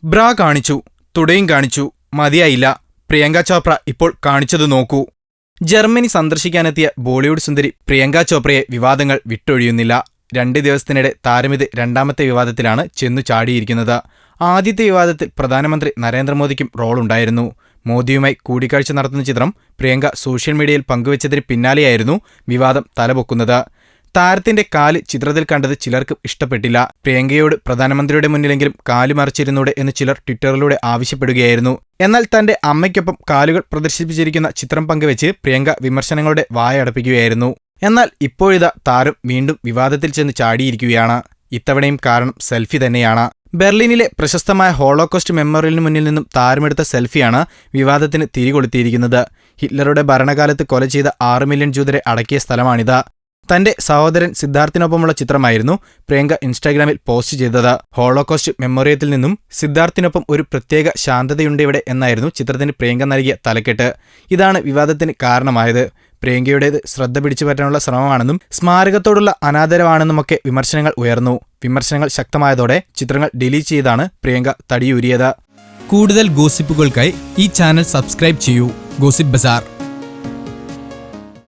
ബ്രാ കാണിച്ചു, തുടയും കാണിച്ചു, മതിയായില്ല. പ്രിയങ്ക ചോപ്ര ഇപ്പോൾ കാണിച്ചത് നോക്കൂ. ജർമ്മനി സന്ദർശിക്കാനെത്തിയ ബോളിവുഡ് സുന്ദരി പ്രിയങ്ക ചോപ്രയെ വിവാദങ്ങൾ വിട്ടൊഴിയുന്നില്ല. 2 ദിവസത്തിനിടെ താരമിത് രണ്ടാമത്തെ വിവാദത്തിലാണ് ചെന്നു ചാടിയിരിക്കുന്നത്. ആദ്യത്തെ വിവാദത്തിൽ പ്രധാനമന്ത്രി നരേന്ദ്രമോദിക്കും റോളുണ്ടായിരുന്നു. മോദിയുമായി കൂടിക്കാഴ്ച നടത്തുന്ന ചിത്രം പ്രിയങ്ക സോഷ്യൽ മീഡിയയിൽ പങ്കുവച്ചതിന് പിന്നാലെയായിരുന്നു വിവാദം തലപൊക്കുന്നത്. താരത്തിന്റെ കാല് ചിത്രത്തിൽ കണ്ടത് ചിലർക്ക് ഇഷ്ടപ്പെട്ടില്ല. പ്രിയങ്കയോട് പ്രധാനമന്ത്രിയുടെ മുന്നിലെങ്കിലും കാല് മറിച്ചിരുന്നൂടെ എന്ന് ചിലർ ട്വിറ്ററിലൂടെ ആവശ്യപ്പെടുകയായിരുന്നു. എന്നാൽ തന്റെ അമ്മയ്ക്കൊപ്പം കാലുകൾ പ്രദർശിപ്പിച്ചിരിക്കുന്ന ചിത്രം പങ്കുവെച്ച് പ്രിയങ്ക വിമർശനങ്ങളുടെ വായടപ്പിക്കുകയായിരുന്നു. എന്നാൽ ഇപ്പോഴിതാ താരം വീണ്ടും വിവാദത്തിൽ ചെന്ന് ചാടിയിരിക്കുകയാണ്. ഇത്തവണയും കാരണം സെൽഫി തന്നെയാണ്. ബെർലിനിലെ പ്രശസ്തമായ ഹോളോകോസ്റ്റ് മെമ്മോറിയലിന് മുന്നിൽ നിന്നും താരമെടുത്ത സെൽഫിയാണ് വിവാദത്തിന് തിരികൊളുത്തിയിരിക്കുന്നത്. ഹിറ്റ്ലറുടെ ഭരണകാലത്ത് കൊല ചെയ്ത 6 മില്യൺ ജൂതരെ അടക്കിയ സ്ഥലമാണിത്. തന്റെ സഹോദരൻ സിദ്ധാർത്ഥിനൊപ്പമുള്ള ചിത്രമായിരുന്നു പ്രിയങ്ക ഇൻസ്റ്റാഗ്രാമിൽ പോസ്റ്റ് ചെയ്തത്. ഹോളോകോസ്റ്റ് മെമ്മോറിയത്തിൽ നിന്നും സിദ്ധാർത്ഥിനൊപ്പം ഒരു പ്രത്യേക ശാന്തതയുണ്ടിവിടെ എന്നായിരുന്നു ചിത്രത്തിന് പ്രിയങ്ക നൽകിയ തലക്കെട്ട്. ഇതാണ് വിവാദത്തിന് കാരണമായത്. പ്രിയങ്കയുടേത് ശ്രദ്ധ പിടിച്ചു പറ്റാനുള്ള ശ്രമമാണെന്നും സ്മാരകത്തോടുള്ള അനാദരവാണെന്നുമൊക്കെ വിമർശനങ്ങൾ ഉയർന്നു. വിമർശനങ്ങൾ ശക്തമായതോടെ ചിത്രങ്ങൾ ഡിലീറ്റ് ചെയ്താണ് പ്രിയങ്ക തടിയൂരിയത്. കൂടുതൽ ഗോസിപ്പുകൾക്കായി ഈ ചാനൽ സബ്സ്ക്രൈബ് ചെയ്യൂ. ഗോസിപ്പ് ബസാർ.